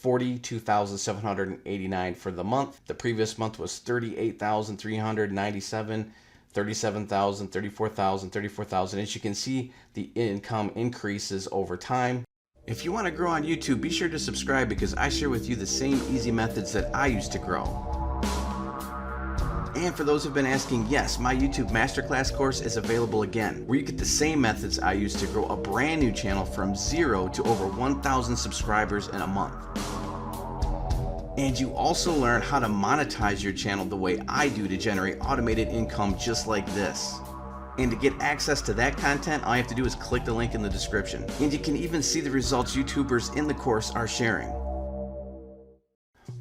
$42,789 for the month. The previous month was $38,397, $37,000, $34,000, $34,000. As you can see, the income increases over time. If you want to grow on YouTube, be sure to subscribe because I share with you the same easy methods that I used to grow. And for those who've been asking, yes, my YouTube Masterclass course is available again, where you get the same methods I used to grow a brand new channel from 0 to over 1,000 subscribers in a month. And you also learn how to monetize your channel the way I do to generate automated income just like this. And to get access to that content, all you have to do is click the link in the description. And you can even see the results YouTubers in the course are sharing.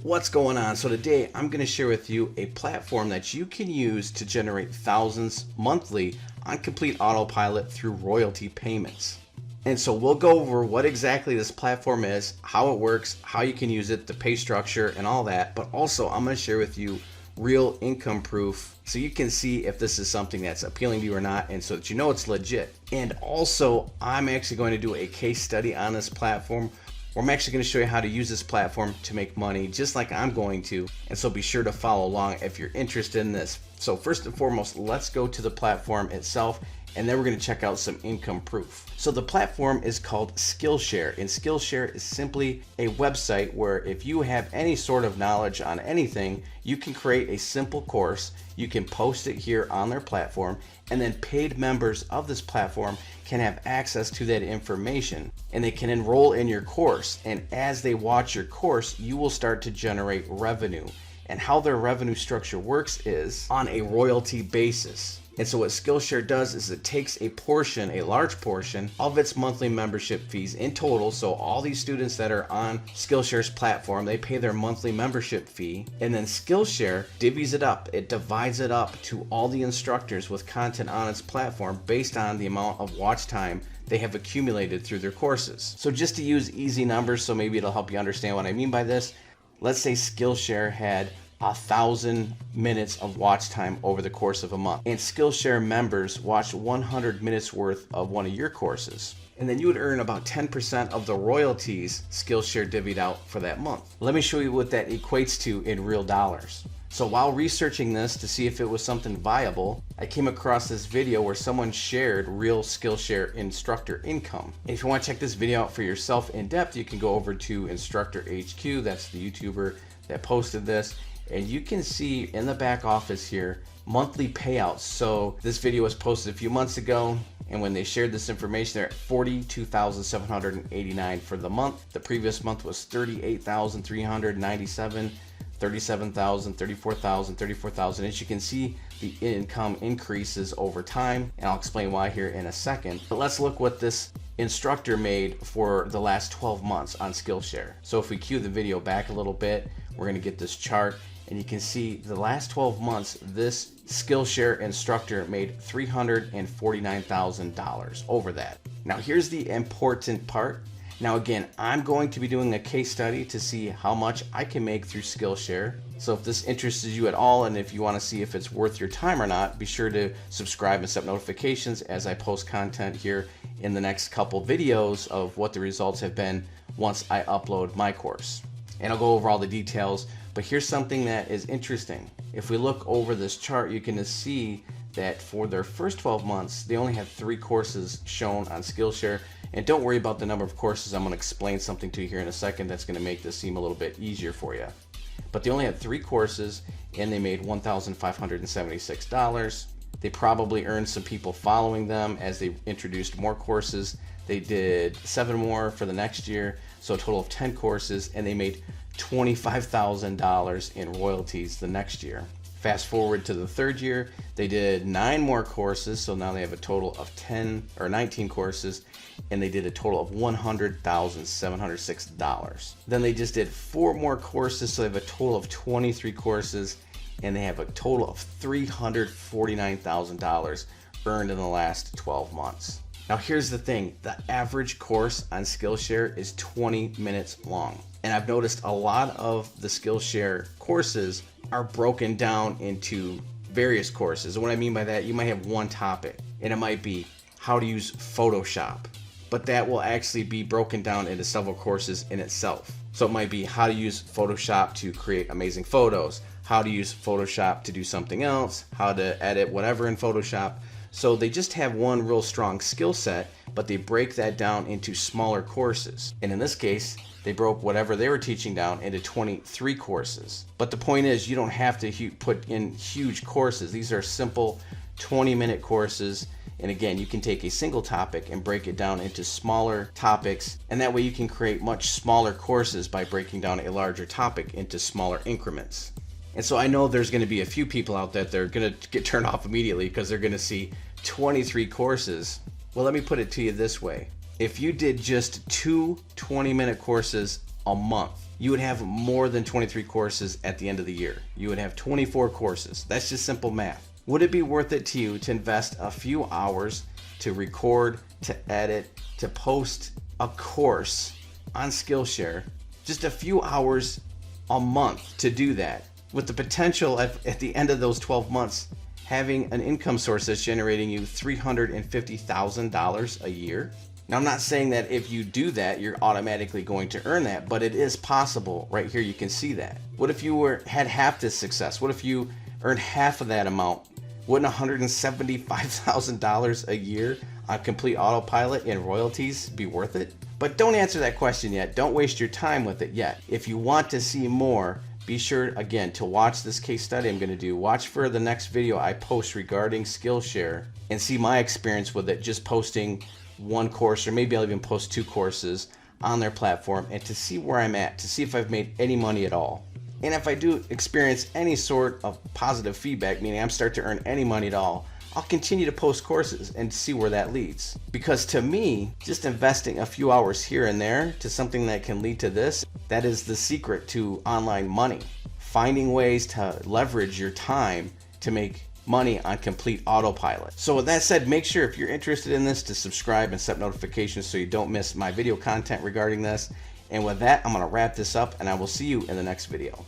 What's going on? So today I'm going to share with you a platform that you can use to generate thousands monthly on complete autopilot through royalty payments. And so we'll go over what exactly this platform is, how it works, how you can use it, the pay structure and all that. But also I'm going to share with you real income proof so you can see if this is something that's appealing to you or not, and so that you know it's legit. And also I'm actually going to do a case study on this platform where I'm actually going to show you how to use this platform to make money just like I'm going to. And so be sure to follow along if you're interested in this. So first and foremost, let's go to the platform itself, and then we're going to check out some income proof. So the platform is called Skillshare, and Skillshare is simply a website where if you have any sort of knowledge on anything, you can create a simple course, you can post it here on their platform, and then paid members of this platform can have access to that information, and they can enroll in your course. And as they watch your course, you will start to generate revenue. And how their revenue structure works is on a royalty basis. And so what Skillshare does is it takes a portion, a large portion of its monthly membership fees in total. So all these students that are on Skillshare's platform, they pay their monthly membership fee, and then Skillshare divvies it up. It divides it up to all the instructors with content on its platform based on the amount of watch time they have accumulated through their courses. So just to use easy numbers, so maybe it'll help you understand what I mean by this. Let's say Skillshare had 1,000 minutes of watch time over the course of a month, and Skillshare members watched 100 minutes worth of one of your courses, and then you would earn about 10% of the royalties Skillshare divvied out for that month. Let me show you what that equates to in real dollars. So while researching this to see if it was something viable, I came across this video where someone shared real Skillshare instructor income. And if you want to check this video out for yourself in depth, you can go over to Instructor HQ, that's the YouTuber that posted this, and you can see in the back office here monthly payouts. So this video was posted a few months ago, and when they shared this information, they're at $42,789 for the month. The previous month was $38,397, $37,000, $34,000, $34,000. As you can see, the income increases over time, and I'll explain why here in a second. But let's look what this instructor made for the last 12 months on Skillshare. So if we cue the video back a little bit, we're going to get this chart, and you can see the last 12 months, this Skillshare instructor made $349,000 over that. Now here's the important part. Now again, I'm going to be doing a case study to see how much I can make through Skillshare. So if this interests you at all, and if you want to see if it's worth your time or not, be sure to subscribe and set notifications as I post content here in the next couple videos of what the results have been once I upload my course. And I'll go over all the details, but here's something that is interesting. If we look over this chart, you can see that for their first 12 months, they only had 3 courses shown on Skillshare. And don't worry about the number of courses. I'm going to explain something to you here in a second that's going to make this seem a little bit easier for you. But they only had 3 courses, and they made $1,576. They probably earned some people following them as they introduced more courses. They did 7 more for the next year, so a total of 10 courses, and they made $25,000 in royalties the next year. Fast forward to the 3rd year, they did 9 more courses, so now they have a total of 19 courses, and they did a total of $100,706. Then they just did 4 more courses, so they have a total of 23 courses, and they have a total of $349,000 earned in the last 12 months. Now here's the thing, the average course on Skillshare is 20 minutes long. And I've noticed a lot of the Skillshare courses are broken down into various courses. And what I mean by that, you might have one topic, and it might be how to use Photoshop, but that will actually be broken down into several courses in itself. So it might be how to use Photoshop to create amazing photos, how to use Photoshop to do something else, how to edit whatever in Photoshop. So they just have one real strong skill set, but they break that down into smaller courses. And in this case, they broke whatever they were teaching down into 23 courses. But the point is, you don't have to put in huge courses. These are simple 20-minute courses. And again, you can take a single topic and break it down into smaller topics. And that way you can create much smaller courses by breaking down a larger topic into smaller increments. And so I know there's going to be a few people out there that are going to get turned off immediately because they're going to see 23 courses. Well, let me put it to you this way. If you did just 2 20-minute courses a month, you would have more than 23 courses at the end of the year. You would have 24 courses. That's just simple math. Would it be worth it to you to invest a few hours to record, to edit, to post a course on Skillshare? Just a few hours a month to do that, with the potential at the end of those 12 months having an income source that's generating you $350,000 a year. Now, I'm not saying that if you do that, you're automatically going to earn that, but it is possible. Right here, you can see that. What if you had half this success? What if you earned half of that amount? Wouldn't $175,000 a year on complete autopilot and royalties be worth it? But don't answer that question yet. Don't waste your time with it yet. If you want to see more, be sure, again, to watch this case study I'm going to do. Watch for the next video I post regarding Skillshare and see my experience with it, just posting one course, or maybe I'll even post 2 courses on their platform, and to see where I'm at, to see if I've made any money at all. And if I do experience any sort of positive feedback, meaning I'm starting to earn any money at all, I'll continue to post courses and see where that leads. Because to me, just investing a few hours here and there to something that can lead to this, that is the secret to online money. Finding ways to leverage your time to make money on complete autopilot. So with that said, make sure if you're interested in this to subscribe and set notifications so you don't miss my video content regarding this. And with that, I'm going to wrap this up, and I will see you in the next video.